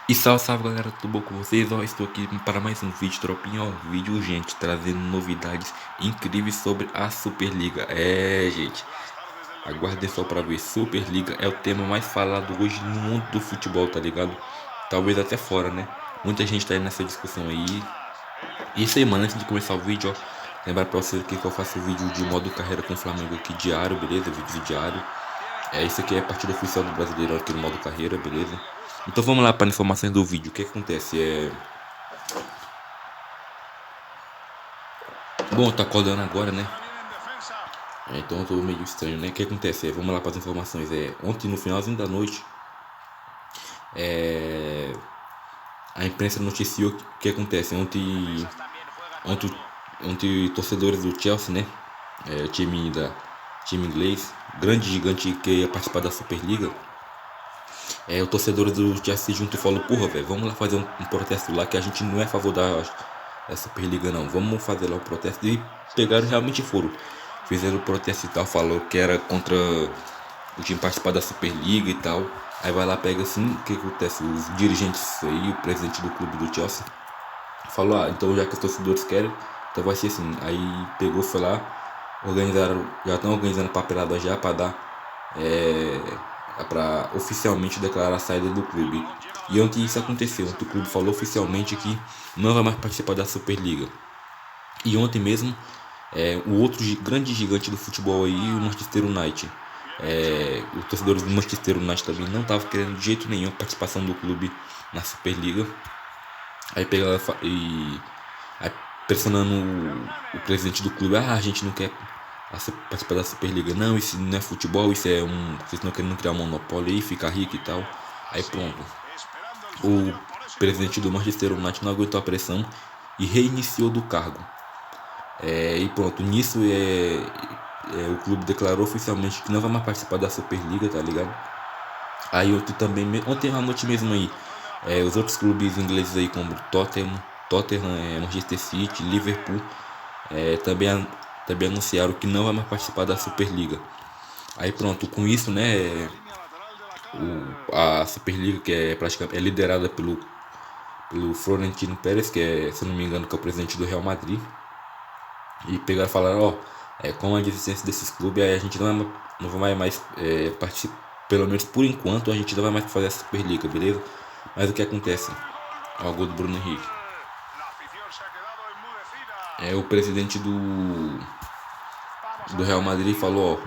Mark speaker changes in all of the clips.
Speaker 1: E salve, salve galera, tudo bom com vocês? Ó, estou aqui para mais um vídeo, tropinha, ó, vídeo urgente, trazendo novidades incríveis sobre a Superliga. Gente, aguardem só para ver, Superliga é o tema mais falado hoje no mundo do futebol, tá ligado? Talvez até fora, né? Muita gente tá aí nessa discussão aí. E isso aí, mano, antes de começar o vídeo, ó, lembrar pra vocês aqui que eu faço vídeo de modo carreira com o Flamengo aqui diário, beleza? Vídeo diário. Isso aqui é a partida oficial do Brasileirão aqui no modo carreira, beleza? Então vamos lá para informações do vídeo. O que acontece? Bom, tá acordando agora, né? Então eu tô meio estranho, né? O que acontece? Vamos lá para as informações. Ontem, no finalzinho da noite, é, a imprensa noticiou o que acontece. Ontem, ontem torcedores do Chelsea, né? Time inglês, grande gigante que ia participar da Superliga. O torcedor do Chelsea junto e falou, porra, velho, vamos lá fazer um protesto lá, que a gente não é a favor da Superliga não, vamos fazer lá o protesto. E pegaram e realmente foram. Fizeram o protesto e tal, falou que era contra o time participar da Superliga e tal. Aí vai lá, pega assim, o que acontece? Os dirigentes aí, o presidente do clube do Chelsea, falou, então já que os torcedores querem, então vai ser assim. Aí pegou, foi lá, já estão organizando papelada já para dar para oficialmente declarar a saída do clube. E ontem isso aconteceu, ontem o clube falou oficialmente que não vai mais participar da Superliga. E ontem mesmo, o outro grande gigante do futebol aí, o Manchester United. Os torcedores do Manchester United também não estavam querendo de jeito nenhum a participação do clube na Superliga. Aí pegaram aí pressionando o presidente do clube, a gente não quer participar da Superliga, não, isso não é futebol, isso é vocês estão querendo criar um monopólio aí, ficar rico e tal. Aí pronto, o presidente do Manchester United não aguentou a pressão e reiniciou do cargo. E pronto, nisso o clube declarou oficialmente que não vai mais participar da Superliga, tá ligado? Aí ontem à noite mesmo aí, os outros clubes ingleses aí como Tottenham, Manchester City, Liverpool, também anunciaram que não vai mais participar da Superliga. Aí pronto, com isso, né, a Superliga, que praticamente liderada pelo Florentino Pérez, que se não me engano, que é o presidente do Real Madrid. E pegaram e falaram, com a existência desses clubes, aí a gente não vai mais participar, pelo menos por enquanto, a gente não vai mais fazer a Superliga, beleza? Mas o que acontece? O gol do Bruno Henrique. O presidente do Real Madrid falou,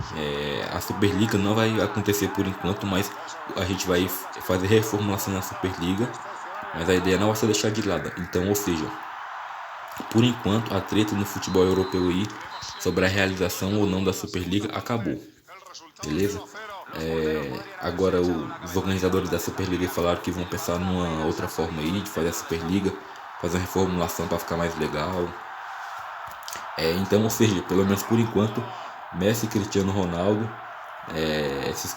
Speaker 1: a Superliga não vai acontecer por enquanto, mas a gente vai fazer reformulação na Superliga, mas a ideia não vai ser deixar de lado. Então, ou seja, por enquanto a treta no futebol europeu aí sobre a realização ou não da Superliga acabou, beleza? Agora os organizadores da Superliga falaram que vão pensar numa outra forma aí de fazer a Superliga, fazer uma reformulação para ficar mais legal. Então, ou seja, pelo menos por enquanto, Messi, Cristiano Ronaldo, esses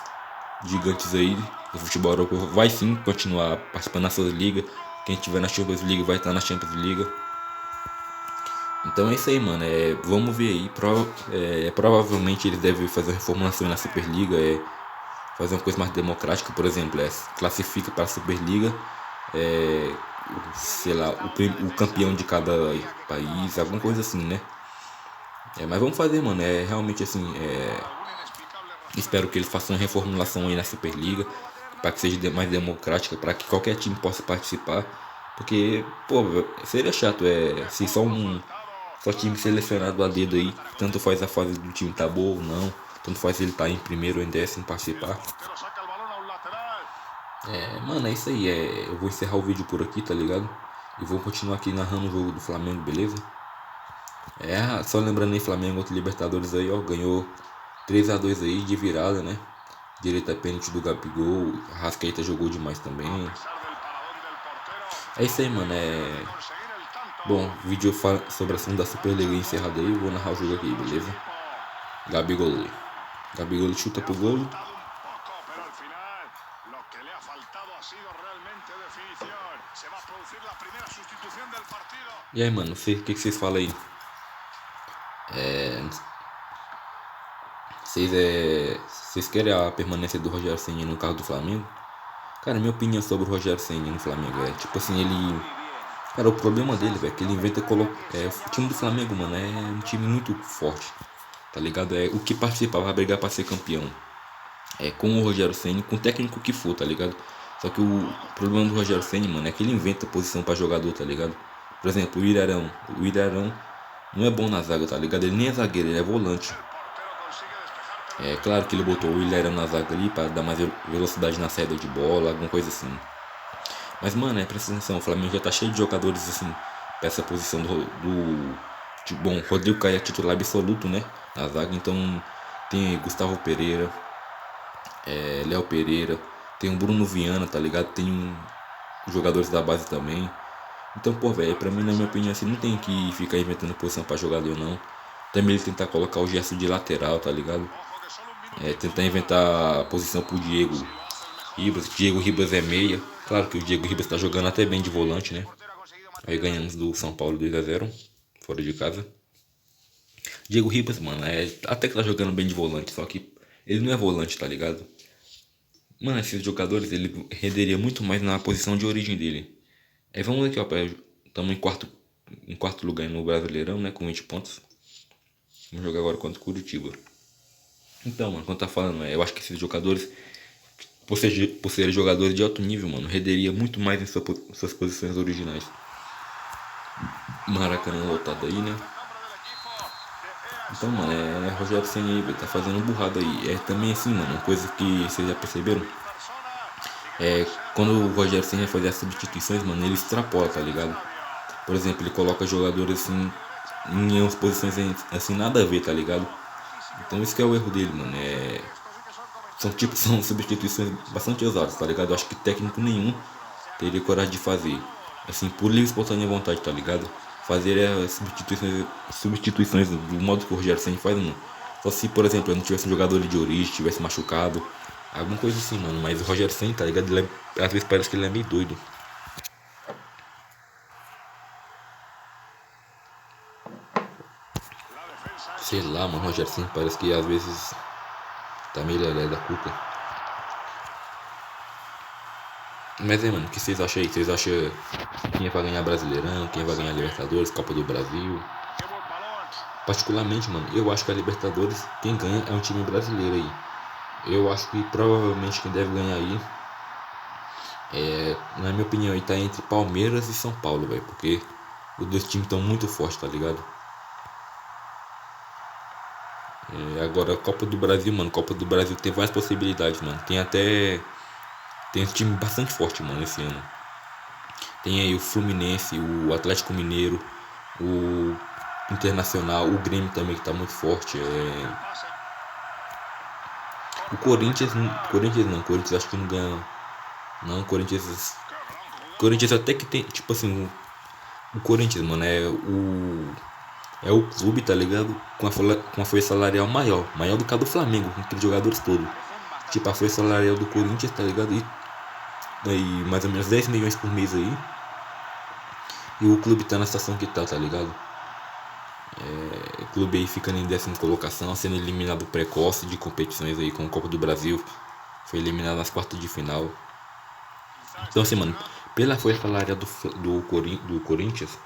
Speaker 1: gigantes aí do futebol europeu vai sim continuar participando dessas ligas. Quem estiver na Champions League vai estar na Champions League. Então é isso aí, mano. Vamos ver aí. Provavelmente eles devem fazer uma reformulação na Superliga, fazer uma coisa mais democrática, por exemplo, classifica para a Superliga, sei lá, o campeão de cada país, alguma coisa assim, né? Mas vamos fazer, mano. Realmente assim, espero que eles façam uma reformulação aí na Superliga para que seja mais democrática, para que qualquer time possa participar. Porque, pô, seria chato se só time selecionado a dedo aí, tanto faz a fase do time tá boa ou não, tanto faz ele tá em primeiro ou em décimo participar. Mano, é isso aí. Eu vou encerrar o vídeo por aqui, tá ligado? E vou continuar aqui narrando o jogo do Flamengo, beleza? Só lembrando aí, Flamengo contra Libertadores aí, ó, ganhou 3-2 aí de virada, né? Direita pênalti do Gabigol, a Rascaeta jogou demais também. É isso aí, mano. Bom, vídeo sobre a ação da Superliga encerrado aí, eu vou narrar o jogo aqui, beleza? Gabigol chuta pro gol. E aí, mano, o que vocês falam aí? Vocês querem a permanência do Rogério Ceni no carro do Flamengo? Cara, minha opinião sobre o Rogério Ceni no Flamengo é, tipo assim, ele... Cara, o problema dele, velho, é que ele inventa colocar... o time do Flamengo, mano, é um time muito forte, tá ligado? É o que participa, vai brigar pra ser campeão. É com o Rogério Ceni, com o técnico que for, tá ligado? Só que o problema do Rogério Ceni, mano, é que ele inventa posição pra jogador, tá ligado? Por exemplo, o Ilharão. O Ilharão não é bom na zaga, tá ligado? Ele nem é zagueiro, ele é volante. É claro que ele botou o Ilharão na zaga ali pra dar mais velocidade na saída de bola, alguma coisa assim. Mas, mano, presta atenção, o Flamengo já tá cheio de jogadores assim, pra essa posição bom, Rodrigo Caio é titular absoluto, né? Na zaga, então tem Gustavo Pereira, Léo Pereira, tem o Bruno Viana, tá ligado? Tem jogadores da base também. Então, pô, velho, pra mim, na minha opinião, assim, não tem que ficar inventando posição pra jogador, não. Também ele tentar colocar o gesto de lateral, tá ligado? Tentar inventar a posição pro Diego Ribas. Diego Ribas é meia. Claro que o Diego Ribas tá jogando até bem de volante, né? Aí ganhamos do São Paulo 2-0 fora de casa. Diego Ribas, mano, até que tá jogando bem de volante, só que ele não é volante, tá ligado? Mano, esses jogadores ele renderia muito mais na posição de origem dele. Aí vamos aqui, ó, estamos em quarto lugar no Brasileirão, né, com 20 pontos. Vamos jogar agora contra o Curitiba. Então, mano, quando tá falando, eu acho que esses jogadores, por serem jogadores de alto nível, mano, renderia muito mais em suas posições originais. Maracanã lotado aí, né? Então, mano, Rogério Ceni aí, tá fazendo burrada aí. É também assim, mano, uma coisa que vocês já perceberam. Quando o Rogério Ceni vai fazer as substituições, mano, ele extrapola, tá ligado? Por exemplo, ele coloca jogadores assim em umas posições assim nada a ver, tá ligado? Então esse que é o erro dele, mano. São substituições bastante ousadas, tá ligado? Eu acho que técnico nenhum teria coragem de fazer. Assim, por livre e espontânea vontade, tá ligado? Fazer substituições do modo que o Rogério Ceni faz, mano. Só se, por exemplo, eu não tivesse um jogador de origem, tivesse machucado. Alguma coisa assim, mano. Mas o Rogério Ceni, tá ligado? Às vezes parece que ele é meio doido. Sei lá, mano, o Rogério Ceni parece que às vezes tá meio lelé da cuca. Mas mano, o que vocês acham aí? Vocês acham quem vai ganhar Brasileirão, quem vai ganhar Libertadores, Copa do Brasil? Particularmente, mano, eu acho que a Libertadores, quem ganha é um time brasileiro aí. Eu acho que provavelmente quem deve ganhar aí na minha opinião, aí tá entre Palmeiras e São Paulo, velho. Porque os dois times estão muito fortes, tá ligado? Agora, Copa do Brasil, mano. Copa do Brasil tem várias possibilidades, mano. Tem um time bastante forte, mano, esse ano. Tem aí o Fluminense, o Atlético Mineiro, o Internacional, o Grêmio também que tá muito forte. O Corinthians, o Corinthians acho que não ganha. Não, Corinthians até que tem, tipo assim, o Corinthians, mano, é o clube, tá ligado? Com a folha salarial maior do que a do Flamengo, com aqueles jogadores todos. Tipo, a folha salarial do Corinthians, tá ligado? E mais ou menos 10 milhões por mês aí. E o clube tá na situação que tá ligado? O clube aí ficando em 10ª colocação, sendo eliminado precoce de competições aí com a Copa do Brasil. Foi eliminado nas quartas de final. Então assim, mano, pela folha salarial do Corinthians,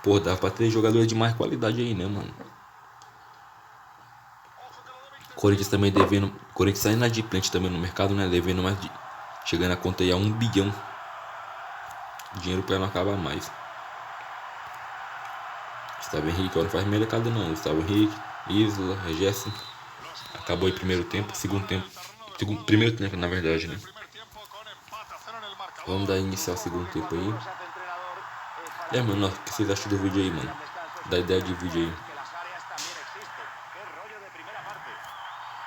Speaker 1: pô, dá pra ter jogadores de mais qualidade aí, né, mano? Corinthians também devendo. Corinthians saindo inadimplente também no mercado, né? Devendo mais de. Chegando a conta aí a 1 bilhão. Dinheiro pra não acabar mais. Gustavo Henrique, não faz mercado não. Gustavo Henrique, Isla, Gerson. Acabou aí primeiro tempo, segundo tempo. Primeiro tempo, na verdade, né? Vamos dar iniciar o segundo tempo aí. Mano, o que vocês acham do vídeo aí, mano? Da ideia de vídeo aí.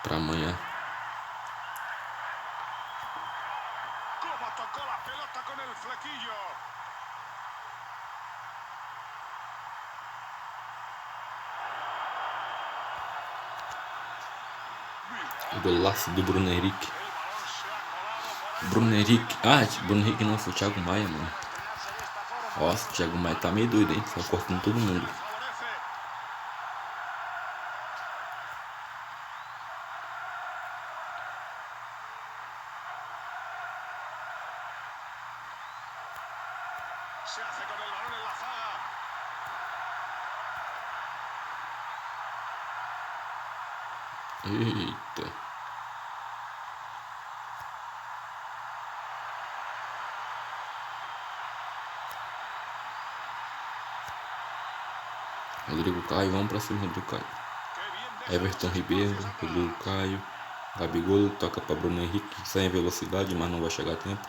Speaker 1: Pra amanhã. Golaço do Bruno Henrique. Bruno Henrique. Bruno Henrique não, foi o Thiago Maia, mano. Nossa, o Thiago Maia tá meio doido, hein? Só cortando todo mundo. Eita. Rodrigo Caio, vamos pra cima, Rodrigo Caio. Everton Ribeiro, Rodrigo Caio, Gabigol, toca para Bruno Henrique, que sai em velocidade, mas não vai chegar a tempo.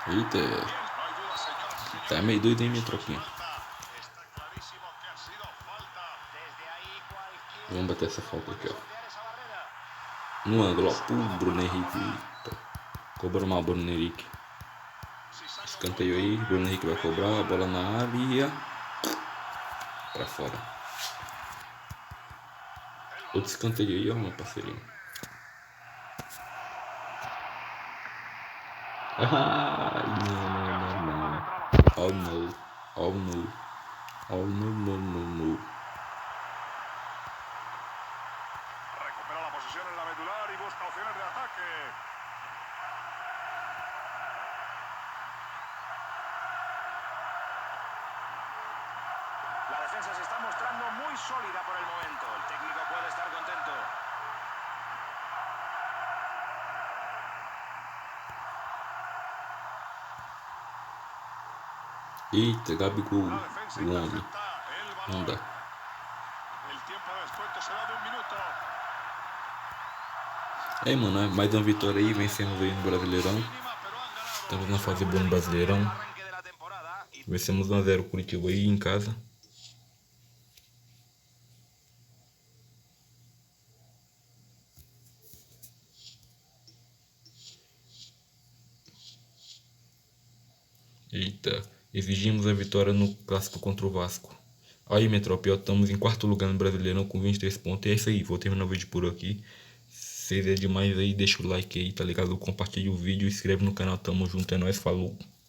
Speaker 1: Eita, tá meio doido, hein, minha tropinha. Vamos bater essa falta aqui, ó. No ângulo, ó. Bruno Henrique. Eita. Cobrou mal o Bruno Henrique. Escanteio aí. Bruno Henrique vai cobrar. A bola na área. Pra fora. Outro escanteio aí, ó, meu parceirinho. Ai, não. Oh no. Oh no. Oh no.
Speaker 2: Recupera la posición en la medular y busca opciones de ataque. La defensa se está mostrando muy sólida por el momento. El técnico puede estar contento.
Speaker 1: Eita, Gabigol, o homem. Não dá. É, mano, mais uma vitória aí, vencemos aí no Brasileirão. Estamos na fase boa no Brasileirão. Vencemos 1-0 Curitiba aí em casa. Eita, exigimos a vitória no clássico contra o Vasco. Aí, Metrópole, estamos em quarto lugar no Brasileirão com 23 pontos. E é isso aí, vou terminar o vídeo por aqui. Se é demais aí, deixa o like aí, tá ligado? Compartilha o vídeo, inscreve no canal, tamo junto, é nóis, falou.